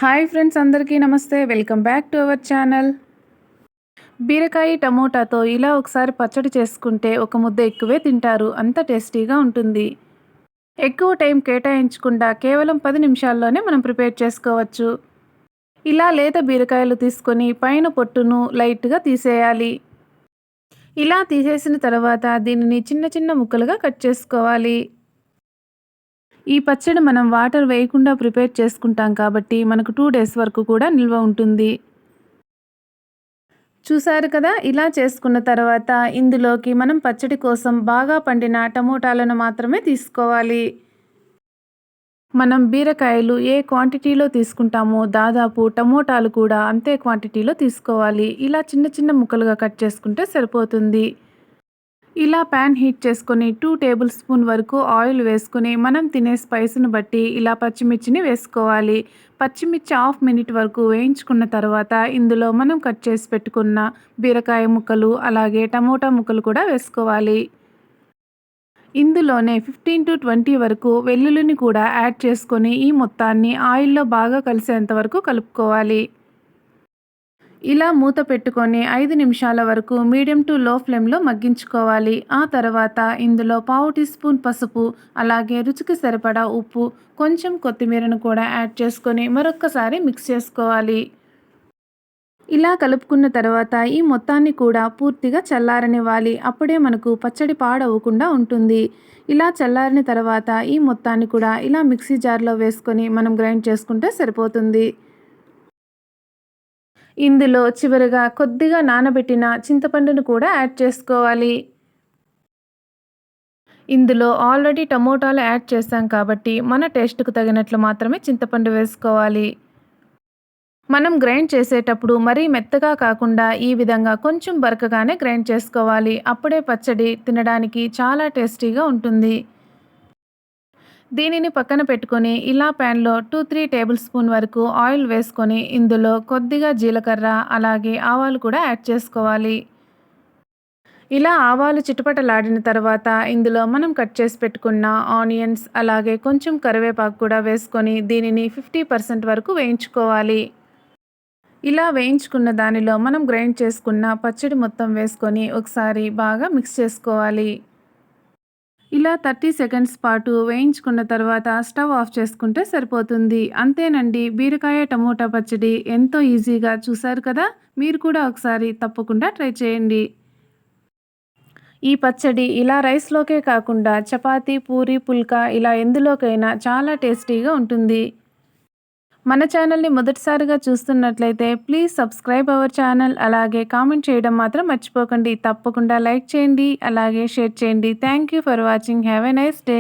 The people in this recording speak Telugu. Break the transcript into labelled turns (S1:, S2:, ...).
S1: హాయ్ ఫ్రెండ్స్, అందరికీ నమస్తే. Welcome back to our channel. బీరకాయ టమోటాతో ఇలా ఒకసారి పచ్చడి చేసుకుంటే ఒక ముద్ద ఎక్కువే తింటారు. అంత టేస్టీగా ఉంటుంది. ఎక్కువ టైం కేటాయించకుండా కేవలం 10 నిమిషాల్లోనే మనం ప్రిపేర్ చేసుకోవచ్చు. ఇలా లేత బీరకాయలు తీసుకొని పైన పొట్టును లైట్గా తీసేయాలి. ఇలా తీసేసిన తర్వాత దీనిని చిన్న చిన్న ముక్కలుగా కట్ చేసుకోవాలి. ఈ పచ్చడి మనం వాటర్ వేయకుండా ప్రిపేర్ చేసుకుంటాం కాబట్టి మనకు 2 డేస్ వరకు కూడా నిల్వ ఉంటుంది. చూసారు కదా, ఇలా చేసుకున్న తర్వాత ఇందులోకి మనం పచ్చడి కోసం బాగా పండిన టమోటాలను మాత్రమే తీసుకోవాలి. మనం బీరకాయలు ఏ క్వాంటిటీలో తీసుకుంటామో దాదాపు టమోటాలు కూడా అంతే క్వాంటిటీలో తీసుకోవాలి. ఇలా చిన్న చిన్న ముక్కలుగా కట్ చేసుకుంటే సరిపోతుంది. ఇలా ప్యాన్ హీట్ చేసుకొని 2 టేబుల్ స్పూన్ వరకు ఆయిల్ వేసుకొని మనం తినే స్పైస్ని బట్టి ఇలా పచ్చిమిర్చిని వేసుకోవాలి. పచ్చిమిర్చి హాఫ్ మినిట్ వరకు వేయించుకున్న తర్వాత ఇందులో మనం కట్ చేసి పెట్టుకున్న బీరకాయ ముక్కలు అలాగే టమోటా ముక్కలు కూడా వేసుకోవాలి. ఇందులోనే 15 to 20 వరకు వెల్లుల్లిని కూడా యాడ్ చేసుకొని ఈ మొత్తాన్ని ఆయిల్లో బాగా కలిసేంత వరకు కలుపుకోవాలి. ఇలా మూత పెట్టుకొని 5 నిమిషాల వరకు మీడియం టు లో ఫ్లేమ్లో మగ్గించుకోవాలి. ఆ తర్వాత ఇందులో పావు టీ స్పూన్ పసుపు అలాగే రుచికి సరిపడా ఉప్పు, కొంచెం కొత్తిమీరను కూడా యాడ్ చేసుకొని మరొక్కసారి మిక్స్ చేసుకోవాలి. ఇలా కలుపుకున్న తర్వాత ఈ మొత్తాన్ని కూడా పూర్తిగా చల్లారనివ్వాలి. అప్పుడే మనకు పచ్చడి పాడవకుండా ఉంటుంది. ఇలా చల్లారిన తర్వాత ఈ మొత్తాన్ని కూడా ఇలా మిక్సీ జార్లో వేసుకొని మనం గ్రైండ్ చేసుకుంటే సరిపోతుంది. ఇందులో చివరగా కొద్దిగా నానబెట్టిన చింతపండును కూడా యాడ్ చేసుకోవాలి. ఇందులో ఆల్రెడీ టమోటాలు యాడ్ చేసాం కాబట్టి మన టేస్ట్కు తగినట్లు మాత్రమే చింతపండు వేసుకోవాలి. మనం గ్రైండ్ చేసేటప్పుడు మరీ మెత్తగా కాకుండా ఈ విధంగా కొంచెం బరకగానే గ్రైండ్ చేసుకోవాలి. అప్పుడే పచ్చడి తినడానికి చాలా టేస్టీగా ఉంటుంది. దీనిని పక్కన పెట్టుకొని ఇలా ప్యాన్లో 2-3 టేబుల్ స్పూన్ వరకు ఆయిల్ వేసుకొని ఇందులో కొద్దిగా జీలకర్ర అలాగే ఆవాలు కూడా యాడ్ చేసుకోవాలి. ఇలా ఆవాలు చిటపటలాడిన తర్వాత ఇందులో మనం కట్ చేసి పెట్టుకున్న ఆనియన్స్ అలాగే కొంచెం కరివేపాకు కూడా వేసుకొని దీనిని 50% వరకు వేయించుకోవాలి. ఇలా వేయించుకున్న దానిలో మనం గ్రైండ్ చేసుకున్న పచ్చడి మొత్తం వేసుకొని ఒకసారి బాగా మిక్స్ చేసుకోవాలి. ఇలా 30 సెకండ్స్ పాటు వేయించుకున్న తర్వాత స్టవ్ ఆఫ్ చేసుకుంటే సరిపోతుంది. అంతేనండి, బీరకాయ టమోటా పచ్చడి ఎంతో ఈజీగా. చూసారు కదా, మీరు కూడా ఒకసారి తప్పకుండా ట్రై చేయండి. ఈ పచ్చడి ఇలా రైస్లోకే కాకుండా చపాతీ, పూరి, పుల్కా ఇలా ఎందులోకైనా చాలా టేస్టీగా ఉంటుంది. మన ఛానల్ని మొదటిసారిగా చూస్తున్నట్లయితే ప్లీజ్ సబ్స్క్రైబ్ అవర్ ఛానల్. అలాగే కామెంట్ చేయడం మాత్రం మర్చిపోకండి. తప్పకుండా లైక్ చేయండి అలాగే షేర్ చేయండి. Thank you for watching. Have a nice day.